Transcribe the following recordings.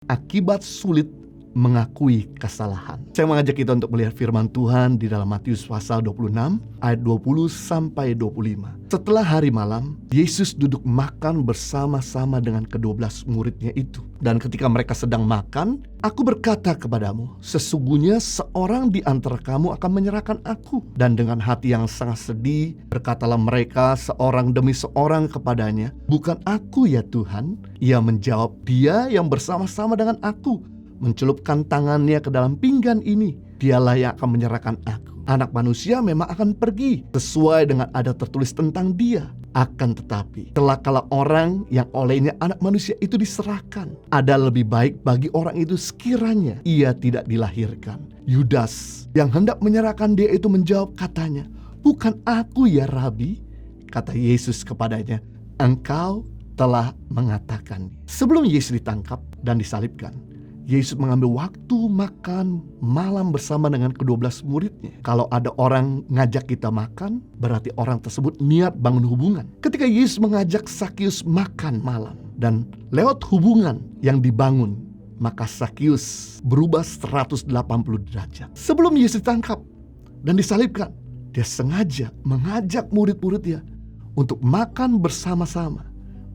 Akibat sulit mengakui kesalahan. Saya mengajak kita untuk melihat firman Tuhan di dalam Matius pasal 26 ayat 20 sampai 25. Setelah hari malam, Yesus duduk makan bersama-sama dengan ke-12 muridnya itu. Dan ketika mereka sedang makan, "Aku berkata kepadamu, sesungguhnya seorang di antara kamu akan menyerahkan aku." Dan dengan hati yang sangat sedih, berkatalah mereka seorang demi seorang kepadanya, "Bukan aku ya Tuhan." Ia menjawab, "Dia yang bersama-sama dengan aku mencelupkan tangannya ke dalam pinggan ini, dialah yang akan menyerahkan aku. Anak manusia memang akan pergi sesuai dengan ada tertulis tentang dia. Akan tetapi celakalah orang yang olehnya anak manusia itu diserahkan. Ada lebih baik bagi orang itu sekiranya ia tidak dilahirkan." Yudas yang hendak menyerahkan dia itu menjawab katanya, "Bukan aku ya Rabi." Kata Yesus kepadanya, "Engkau telah mengatakan." Sebelum Yesus ditangkap dan disalibkan, Yesus mengambil waktu makan malam bersama dengan ke-12 muridnya. Kalau ada orang ngajak kita makan, berarti orang tersebut niat bangun hubungan. Ketika Yesus mengajak Sakius makan malam, dan lewat hubungan yang dibangun, maka Sakius berubah 180 derajat. Sebelum Yesus ditangkap dan disalibkan, dia sengaja mengajak murid-muridnya untuk makan bersama-sama,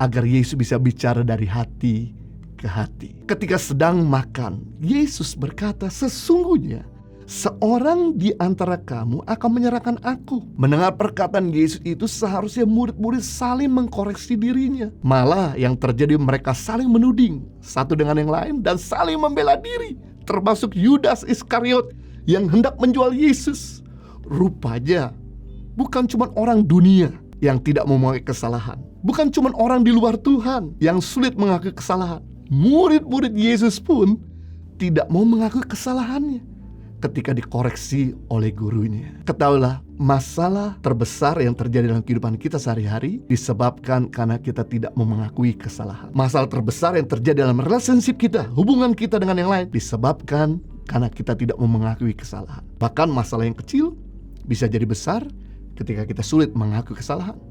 agar Yesus bisa bicara dari hati ke hati. Ketika sedang makan, Yesus berkata, "Sesungguhnya seorang di antara kamu akan menyerahkan aku." Mendengar perkataan Yesus itu, seharusnya murid-murid saling mengkoreksi dirinya. Malah yang terjadi, mereka saling menuding satu dengan yang lain dan saling membela diri, termasuk Yudas Iskariot yang hendak menjual Yesus. Rupanya bukan cuma orang dunia yang tidak mau mengakui kesalahan, bukan cuma orang di luar Tuhan yang sulit mengakui kesalahan. Murid-murid Yesus pun tidak mau mengakui kesalahannya ketika dikoreksi oleh gurunya. Ketahuilah, masalah terbesar yang terjadi dalam kehidupan kita sehari-hari disebabkan karena kita tidak mau mengakui kesalahan. Masalah terbesar yang terjadi dalam relationship kita, hubungan kita dengan yang lain, disebabkan karena kita tidak mau mengakui kesalahan. Bahkan masalah yang kecil bisa jadi besar ketika kita sulit mengakui kesalahan.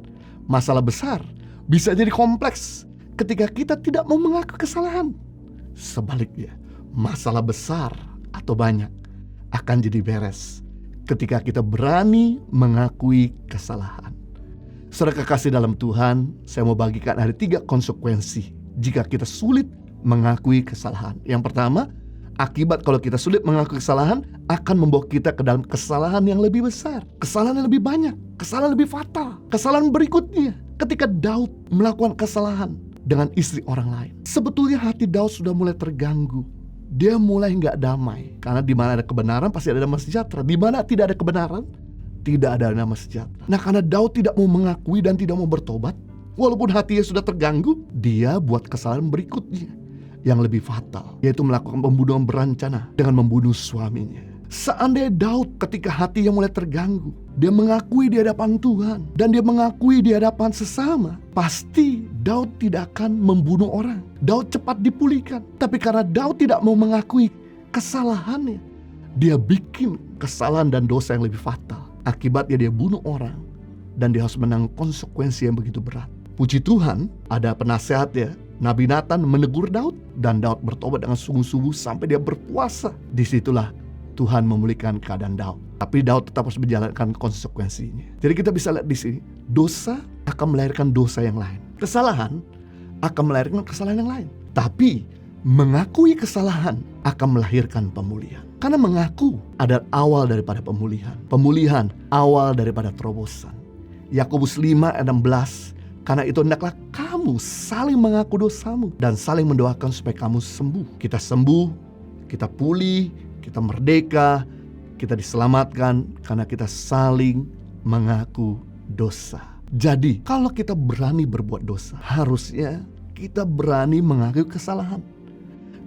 Masalah besar bisa jadi kompleks ketika kita tidak mau mengaku kesalahan. Sebaliknya, masalah besar atau banyak akan jadi beres ketika kita berani mengakui kesalahan. Saudara kekasih dalam Tuhan, saya mau bagikan ada 3 konsekuensi jika kita sulit mengakui kesalahan. Yang pertama, akibat kalau kita sulit mengakui kesalahan akan membawa kita ke dalam kesalahan yang lebih besar, kesalahan yang lebih banyak, kesalahan lebih fatal. Kesalahan berikutnya, ketika Daud melakukan kesalahan dengan istri orang lain, sebetulnya hati Daud sudah mulai terganggu. Dia mulai gak damai, karena di mana ada kebenaran pasti ada damai sejahtera. Di mana tidak ada kebenaran, tidak ada damai sejahtera. Nah, karena Daud tidak mau mengakui dan tidak mau bertobat, walaupun hatinya sudah terganggu, dia buat kesalahan berikutnya yang lebih fatal, yaitu melakukan pembunuhan berencana dengan membunuh suaminya. Seandainya Daud ketika hatinya mulai terganggu, dia mengakui di hadapan Tuhan dan dia mengakui di hadapan sesama, pasti Daud tidak akan membunuh orang. Daud cepat dipulihkan. Tapi karena Daud tidak mau mengakui kesalahannya, dia bikin kesalahan dan dosa yang lebih fatal. Akibatnya dia bunuh orang dan dia harus menanggung konsekuensi yang begitu berat. Puji Tuhan, ada penasehat ya, Nabi Nathan menegur Daud, dan Daud bertobat dengan sungguh-sungguh sampai dia berpuasa. Disitulah Tuhan memulihkan keadaan Daud. Tapi Daud tetap harus menjalankan konsekuensinya. Jadi kita bisa lihat di sini, dosa akan melahirkan dosa yang lain. Kesalahan akan melahirkan kesalahan yang lain. Tapi mengakui kesalahan akan melahirkan pemulihan. Karena mengaku adalah awal daripada pemulihan. Pemulihan awal daripada terobosan. Yakobus 5 ayat 16, karena itu hendaklah kamu saling mengaku dosamu dan saling mendoakan supaya kamu sembuh. Kita sembuh, kita pulih, kita merdeka, kita diselamatkan karena kita saling mengaku dosa. Jadi kalau kita berani berbuat dosa, harusnya kita berani mengakui kesalahan.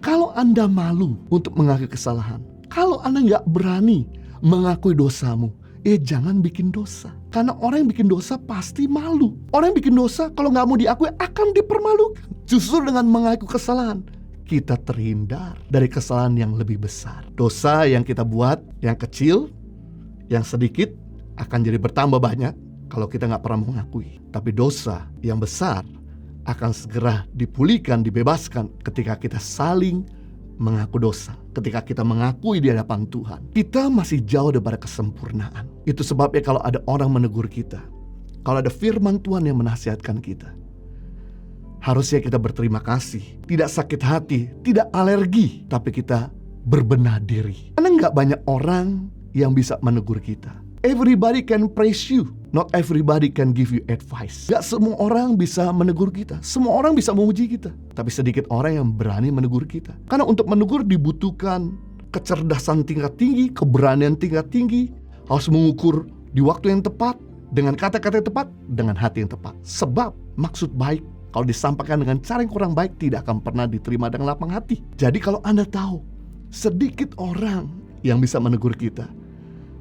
Kalau Anda malu untuk mengakui kesalahan, kalau Anda gak berani mengakui dosamu, jangan bikin dosa. Karena orang yang bikin dosa pasti malu. Orang yang bikin dosa kalau gak mau diakui akan dipermalukan. Justru dengan mengakui kesalahan, kita terhindar dari kesalahan yang lebih besar. Dosa yang kita buat, yang kecil, yang sedikit, akan jadi bertambah banyak kalau kita gak pernah mengakui. Tapi dosa yang besar akan segera dipulihkan, dibebaskan ketika kita saling mengaku dosa, ketika kita mengakui di hadapan Tuhan, kita masih jauh daripada kesempurnaan. Itu sebabnya kalau ada orang menegur kita, kalau ada firman Tuhan yang menasihatkan kita, harusnya kita berterima kasih, tidak sakit hati, tidak alergi, tapi kita berbenah diri. Karena gak banyak orang yang bisa menegur kita. Everybody can praise you, not everybody can give you advice. Gak semua orang bisa menegur kita, semua orang bisa memuji kita, tapi sedikit orang yang berani menegur kita. Karena untuk menegur dibutuhkan kecerdasan tingkat tinggi, keberanian tingkat tinggi, harus mengukur di waktu yang tepat, dengan kata-kata yang tepat, dengan hati yang tepat. Sebab maksud baik kalau disampaikan dengan cara yang kurang baik tidak akan pernah diterima dengan lapang hati. Jadi kalau Anda tahu sedikit orang yang bisa menegur kita,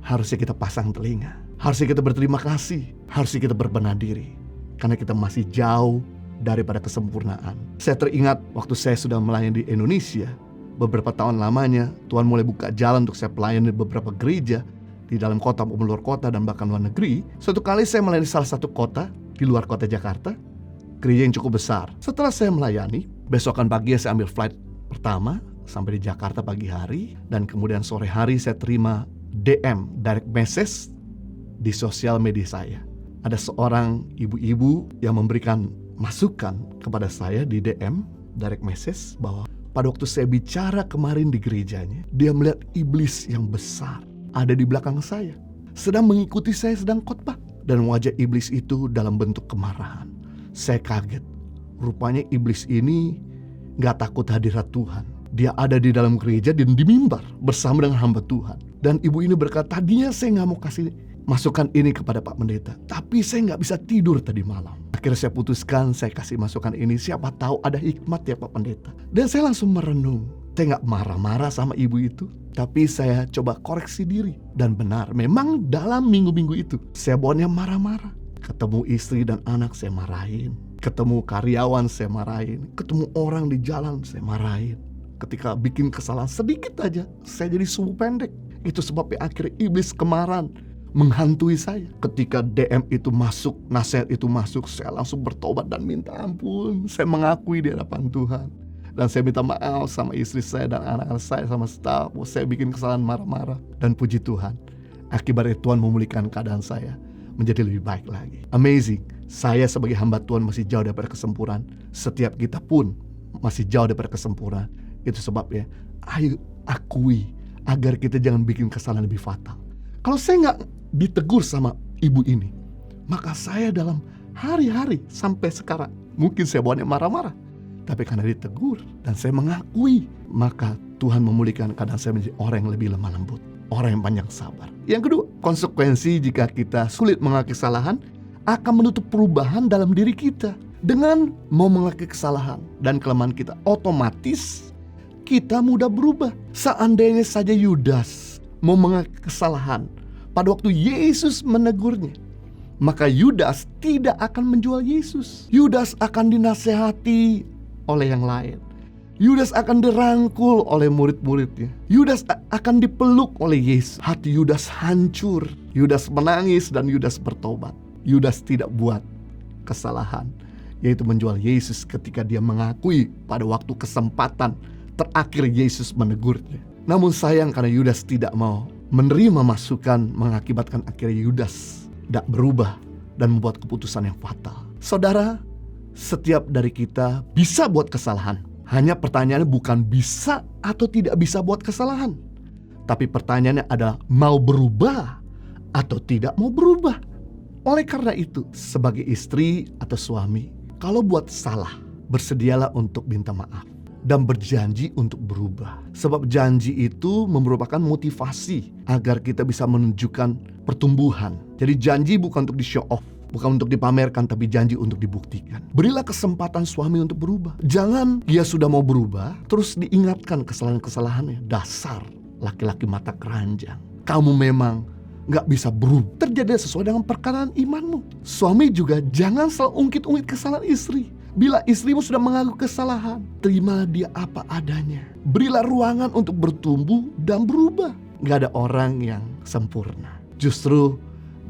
harusnya kita pasang telinga, harusnya kita berterima kasih, harusnya kita berbenah diri, karena kita masih jauh daripada kesempurnaan. Saya teringat waktu saya sudah melayani di Indonesia, beberapa tahun lamanya Tuhan mulai buka jalan untuk saya melayani di beberapa gereja di dalam kota maupun luar kota dan bahkan luar negeri. Suatu kali saya melayani salah satu kota di luar kota Jakarta, gereja yang cukup besar. Setelah saya melayani, besokan pagi saya ambil flight pertama sampai di Jakarta pagi hari, dan kemudian sore hari saya terima DM, direct message di sosial media saya. Ada seorang ibu-ibu yang memberikan masukan kepada saya di DM, direct message, bahwa pada waktu saya bicara kemarin di gerejanya, dia melihat iblis yang besar ada di belakang saya, sedang mengikuti saya sedang khotbah. Dan wajah iblis itu dalam bentuk kemarahan. Saya kaget, rupanya iblis ini gak takut hadirat Tuhan. Dia ada di dalam gereja dan di mimbar bersama dengan hamba Tuhan. Dan ibu ini berkata, tadinya saya gak mau kasih masukan ini kepada Pak Pendeta, tapi saya gak bisa tidur tadi malam. Akhirnya saya putuskan saya kasih masukan ini, siapa tahu ada hikmat ya Pak Pendeta. Dan saya langsung merenung. Saya gak marah-marah sama ibu itu, tapi saya coba koreksi diri. Dan benar, memang dalam minggu-minggu itu saya bawanya marah-marah. Ketemu istri dan anak saya marahin, ketemu karyawan saya marahin, ketemu orang di jalan saya marahin. Ketika bikin kesalahan sedikit aja, saya jadi sumbu pendek. Itu sebabnya akhirnya iblis kemarahan menghantui saya. Ketika DM itu masuk, nasihat itu masuk, saya langsung bertobat dan minta ampun. Saya mengakui di hadapan Tuhan. Dan saya minta maaf sama istri saya dan anak-anak saya, sama staf. Saya bikin kesalahan marah-marah. Dan puji Tuhan, akibatnya Tuhan memulihkan keadaan saya menjadi lebih baik lagi. Amazing. Saya sebagai hamba Tuhan masih jauh daripada kesempurnaan. Setiap kita pun masih jauh daripada kesempurnaan. Itu sebabnya ayo akui, agar kita jangan bikin kesalahan lebih fatal. Kalau saya gak ditegur sama ibu ini, maka saya dalam hari-hari sampai sekarang, mungkin saya bawanya marah-marah, tapi karena ditegur dan saya mengakui, maka Tuhan memulihkan keadaan saya menjadi orang yang lebih lemah lembut, orang yang panjang sabar. Yang kedua, konsekuensi jika kita sulit mengakui kesalahan akan menutup perubahan dalam diri kita. Dengan mau mengakui kesalahan dan kelemahan kita, otomatis kita mudah berubah. Seandainya saja Yudas mau mengakui kesalahan pada waktu Yesus menegurnya, maka Yudas tidak akan menjual Yesus. Yudas akan dinasehati oleh yang lain. Yudas akan dirangkul oleh murid-muridnya. Yudas akan dipeluk oleh Yesus. Hati Yudas hancur. Yudas menangis dan Yudas bertobat. Yudas tidak buat kesalahan, yaitu menjual Yesus ketika dia mengakui pada waktu kesempatan terakhir Yesus menegurnya. Namun sayang karena Yudas tidak mau menerima masukan, mengakibatkan akhirnya Yudas tidak berubah dan membuat keputusan yang fatal. Saudara, setiap dari kita bisa buat kesalahan. Hanya pertanyaannya bukan bisa atau tidak bisa buat kesalahan, tapi pertanyaannya adalah mau berubah atau tidak mau berubah. Oleh karena itu, sebagai istri atau suami, kalau buat salah, bersedialah untuk minta maaf dan berjanji untuk berubah. Sebab janji itu merupakan motivasi agar kita bisa menunjukkan pertumbuhan. Jadi janji bukan untuk di-show off, bukan untuk dipamerkan, tapi janji untuk dibuktikan. Berilah kesempatan suami untuk berubah. Jangan dia sudah mau berubah, terus diingatkan kesalahan-kesalahannya. Dasar laki-laki mata keranjang, kamu memang gak bisa berubah. Terjadi sesuai dengan perkataan imanmu. Suami juga jangan selalu ungkit-ungkit kesalahan istri. Bila istrimu sudah mengaku kesalahan, terimalah dia apa adanya. Berilah ruangan untuk bertumbuh dan berubah. Gak ada orang yang sempurna. Justru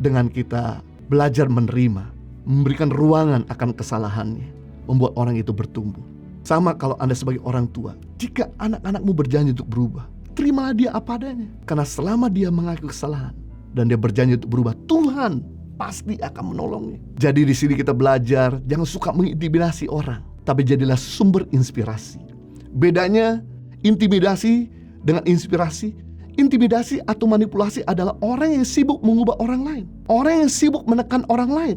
dengan kita belajar menerima, memberikan ruangan akan kesalahannya, membuat orang itu bertumbuh. Sama kalau Anda sebagai orang tua, Jika anak-anakmu berjanji untuk berubah, terimalah dia apa adanya. Karena selama dia mengaku kesalahan dan dia berjanji untuk berubah, Tuhan pasti akan menolongnya. Jadi di sini kita belajar jangan suka mengintimidasi orang, tapi jadilah sumber inspirasi. Bedanya intimidasi dengan inspirasi. Intimidasi atau manipulasi adalah orang yang sibuk mengubah orang lain, orang yang sibuk menekan orang lain,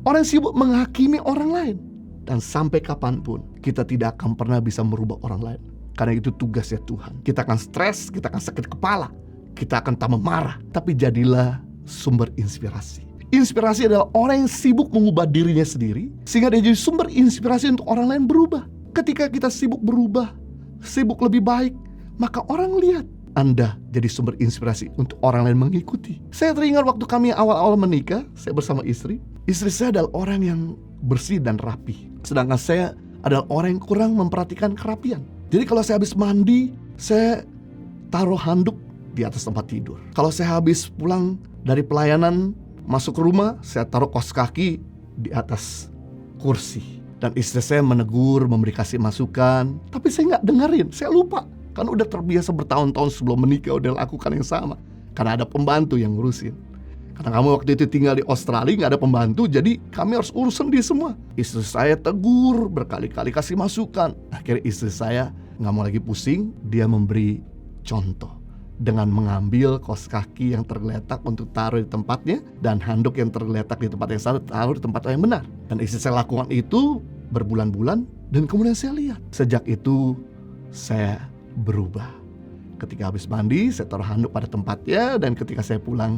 orang yang sibuk menghakimi orang lain. Dan sampai kapanpun kita tidak akan pernah bisa merubah orang lain, karena itu tugasnya Tuhan. Kita akan stres, kita akan sakit kepala, kita akan tambah marah. Tapi jadilah sumber inspirasi. Inspirasi adalah orang yang sibuk mengubah dirinya sendiri, sehingga dia jadi sumber inspirasi untuk orang lain berubah. Ketika kita sibuk berubah, sibuk lebih baik, maka orang lihat Anda jadi sumber inspirasi untuk orang lain mengikuti. Saya teringat waktu kami awal-awal menikah, saya bersama istri. Istri saya adalah orang yang bersih dan rapi, sedangkan saya adalah orang yang kurang memperhatikan kerapian. Jadi kalau saya habis mandi, saya taruh handuk di atas tempat tidur. Kalau saya habis pulang dari pelayanan, masuk ke rumah, saya taruh kaos kaki di atas kursi. Dan istri saya menegur, memberi kasih masukan, tapi saya nggak dengerin, saya lupa. Kan udah terbiasa bertahun-tahun sebelum menikah udah lakukan yang sama. Karena ada pembantu yang ngurusin. Karena kamu waktu itu tinggal di Australia, nggak ada pembantu, jadi kami harus urus sendiri semua. Istri saya tegur, berkali-kali kasih masukan. Akhirnya istri saya nggak mau lagi pusing, dia memberi contoh dengan mengambil kaos kaki yang tergeletak untuk taruh di tempatnya, dan handuk yang tergeletak di tempat yang salah taruh di tempat yang benar. Dan istri saya lakukan itu berbulan-bulan, dan kemudian saya lihat. Sejak itu saya berubah. Ketika habis mandi, saya taruh handuk pada tempatnya, dan ketika saya pulang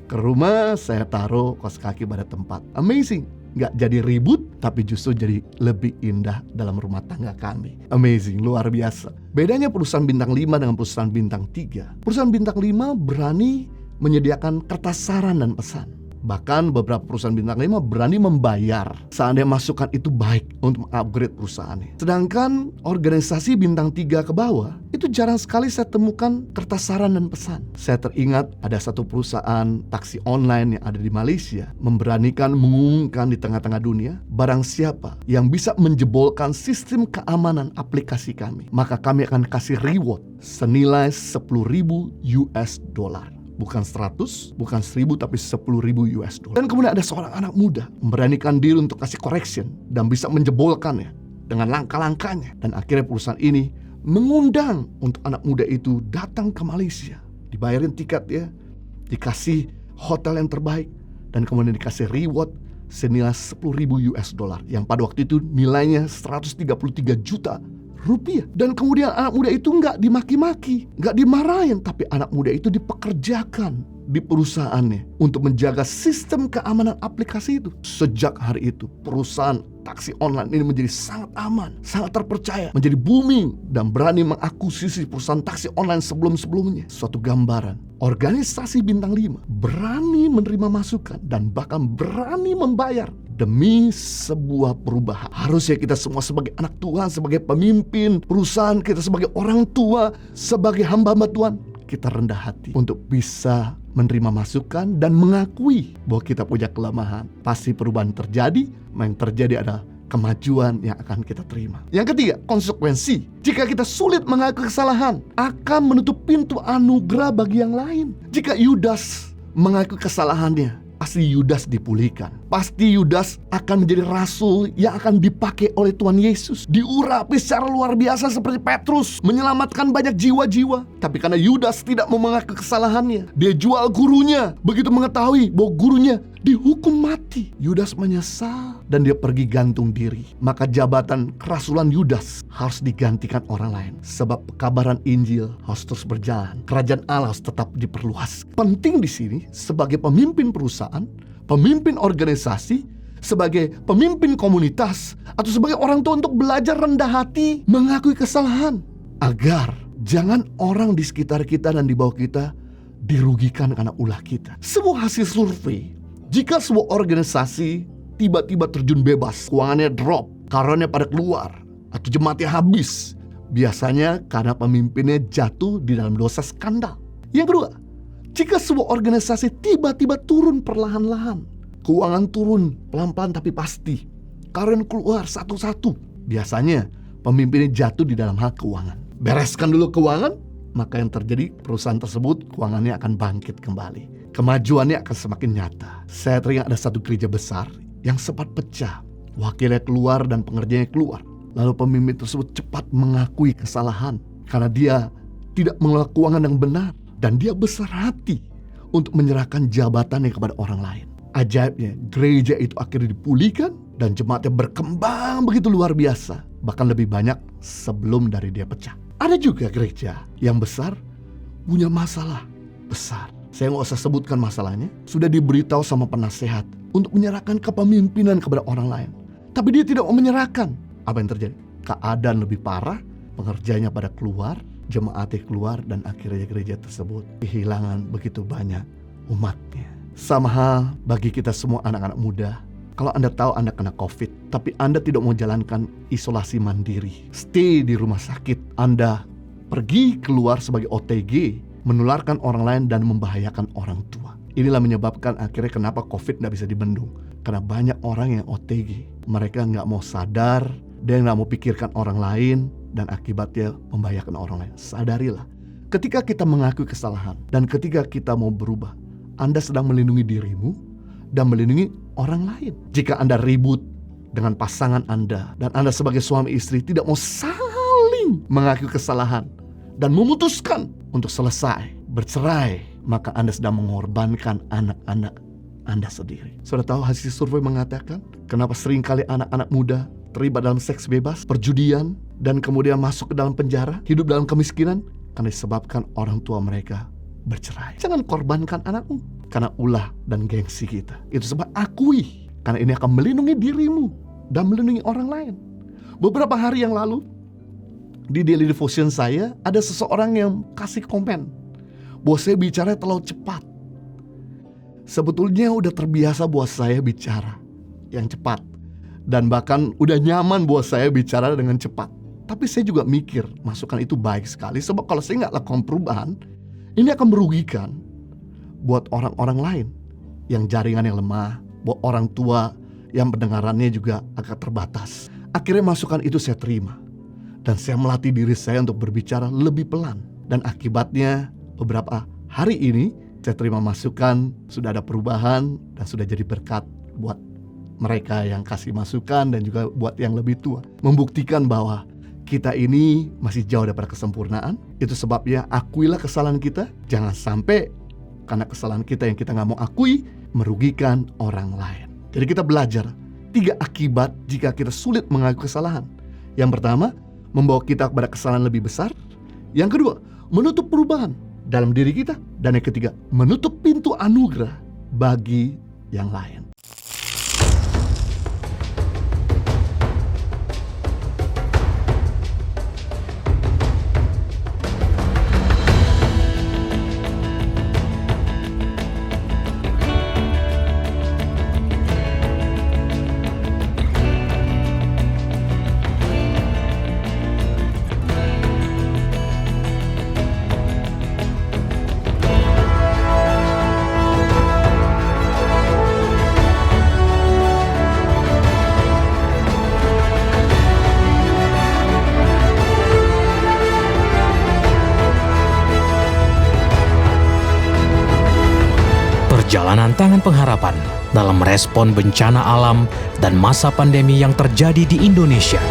ke rumah, saya taruh kaos kaki pada tempat. Amazing. Nggak jadi ribut, tapi justru jadi lebih indah dalam rumah tangga kami. Amazing, luar biasa. Bedanya perusahaan bintang 5 dengan perusahaan bintang 3. Perusahaan bintang 5 berani menyediakan kertas saran dan pesan. Bahkan beberapa perusahaan bintang 5 berani membayar seandainya masukan itu baik untuk mengupgrade perusahaannya. Sedangkan organisasi bintang 3 ke bawah, itu jarang sekali saya temukan kertas saran dan pesan. Saya teringat ada satu perusahaan taksi online yang ada di Malaysia memberanikan mengumumkan di tengah-tengah dunia, barang siapa yang bisa menjebolkan sistem keamanan aplikasi kami, maka kami akan kasih reward senilai 10.000 US dollar. Bukan 100, bukan 1.000, tapi 10.000 US dollar. Dan kemudian ada seorang anak muda memberanikan diri untuk kasih correction dan bisa menjebolkannya dengan langkah-langkahnya. Dan akhirnya perusahaan ini mengundang untuk anak muda itu datang ke Malaysia. Dibayarin tiket ya, dikasih hotel yang terbaik, dan kemudian dikasih reward senilai 10.000 US dollar. Yang pada waktu itu nilainya 133 juta rupiah. Dan kemudian anak muda itu nggak dimaki-maki, nggak dimarahin, tapi anak muda itu dipekerjakan di perusahaannya untuk menjaga sistem keamanan aplikasi itu. Sejak hari itu perusahaan taksi online ini menjadi sangat aman, sangat terpercaya, menjadi booming, dan berani mengakuisisi perusahaan taksi online sebelum-sebelumnya. Suatu gambaran organisasi bintang 5 berani menerima masukan dan bahkan berani membayar demi sebuah perubahan. Harusnya kita semua sebagai anak Tuhan, sebagai pemimpin perusahaan, kita sebagai orang tua, sebagai hamba-hamba Tuhan, kita rendah hati untuk bisa menerima masukan dan mengakui bahwa kita punya kelemahan. Pasti perubahan terjadi, yang terjadi adalah kemajuan yang akan kita terima. Yang ketiga, konsekuensi. Jika kita sulit mengaku kesalahan, akan menutup pintu anugerah bagi yang lain. Jika Yudas mengaku kesalahannya, pasti Yudas dipulihkan. Pasti Yudas akan menjadi rasul yang akan dipakai oleh Tuhan Yesus. Diurapi secara luar biasa seperti Petrus, menyelamatkan banyak jiwa-jiwa. Tapi karena Yudas tidak mau mengaku kesalahannya, dia jual gurunya. Begitu mengetahui bahwa gurunya dihukum mati, Yudas menyesal dan dia pergi gantung diri. Maka jabatan kerasulan Yudas harus digantikan orang lain, sebab pekabaran Injil harus terus berjalan. Kerajaan Allah harus tetap diperluas. Penting di sini sebagai pemimpin perusahaan, pemimpin organisasi, sebagai pemimpin komunitas, atau sebagai orang tua untuk belajar rendah hati, mengakui kesalahan, agar jangan orang di sekitar kita dan di bawah kita dirugikan karena ulah kita. Sebuah hasil survei, jika sebuah organisasi tiba-tiba terjun bebas, keuangannya drop, karunia pada keluar, atau jemaatnya habis, biasanya karena pemimpinnya jatuh di dalam dosa skandal. Yang kedua, jika sebuah organisasi tiba-tiba turun perlahan-lahan, keuangan turun pelan-pelan tapi pasti, karunia keluar satu-satu, biasanya pemimpinnya jatuh di dalam hal keuangan. bereskan dulu keuangan, maka yang terjadi perusahaan tersebut keuangannya akan bangkit kembali. Kemajuannya akan semakin nyata. Saya teringat ada satu gereja besar yang sempat pecah. Wakilnya keluar dan pengerjanya keluar. Lalu pemimpin tersebut cepat mengakui kesalahan karena dia tidak mengelola keuangan yang benar. Dan dia besar hati untuk menyerahkan jabatannya kepada orang lain. Ajaibnya, gereja itu akhirnya dipulihkan dan jemaatnya berkembang begitu luar biasa. Bahkan lebih banyak sebelum dari dia pecah. Ada juga gereja yang besar punya masalah besar. Saya nggak usah sebutkan masalahnya. Sudah diberitahu sama penasehat untuk menyerahkan kepemimpinan kepada orang lain. Tapi dia tidak mau menyerahkan. Apa yang terjadi? Keadaan lebih parah, pengerjanya pada keluar, jemaatnya keluar, dan akhirnya gereja tersebut kehilangan begitu banyak umatnya. Sama hal bagi kita semua anak-anak muda. Kalau Anda tahu Anda kena COVID, tapi Anda tidak mau jalankan isolasi mandiri, stay di rumah sakit, Anda pergi keluar sebagai OTG, menularkan orang lain dan membahayakan orang tua. Inilah menyebabkan akhirnya kenapa COVID tidak bisa dibendung. Karena banyak orang yang OTG, mereka nggak mau sadar, dia nggak mau pikirkan orang lain, dan akibatnya membahayakan orang lain. Sadarilah, ketika kita mengakui kesalahan dan ketika kita mau berubah, Anda sedang melindungi dirimu dan melindungi orang lain. Jika Anda ribut dengan pasangan Anda dan Anda sebagai suami istri tidak mau saling mengakui kesalahan dan memutuskan untuk selesai bercerai, maka Anda sedang mengorbankan anak-anak Anda sendiri. Sudah tahu hasil survei mengatakan kenapa seringkali anak-anak muda terlibat dalam seks bebas, perjudian, dan kemudian masuk ke dalam penjara, hidup dalam kemiskinan, karena disebabkan orang tua mereka bercerai. Jangan korbankan anakmu karena ulah dan gengsi kita. Itu sebab akui, karena ini akan melindungi dirimu dan melindungi orang lain. Beberapa hari yang lalu di daily devotion saya ada seseorang yang kasih komen bahwa saya bicara terlalu cepat. Sebetulnya udah terbiasa buat saya bicara yang cepat, dan bahkan udah nyaman buat saya bicara dengan cepat. Tapi saya juga mikir masukan itu baik sekali, sebab kalau saya nggak lakukan perubahan, ini akan merugikan buat orang-orang lain yang jaringannya lemah, buat orang tua yang pendengarannya juga agak terbatas. Akhirnya masukan itu saya terima, dan saya melatih diri saya untuk berbicara lebih pelan. Dan akibatnya beberapa hari ini saya terima masukan, sudah ada perubahan, dan sudah jadi berkat buat mereka yang kasih masukan dan juga buat yang lebih tua. Membuktikan bahwa kita ini masih jauh daripada kesempurnaan. Itu sebabnya akuilah kesalahan kita. Jangan sampai karena kesalahan kita yang kita gak mau akui merugikan orang lain. Jadi kita belajar 3 akibat jika kita sulit mengakui kesalahan. Yang pertama, membawa kita kepada kesalahan lebih besar. Yang kedua, menutup perubahan dalam diri kita. Dan yang ketiga, menutup pintu anugerah bagi yang lain. Perjalanan Tangan Pengharapan dalam merespon bencana alam dan masa pandemi yang terjadi di Indonesia.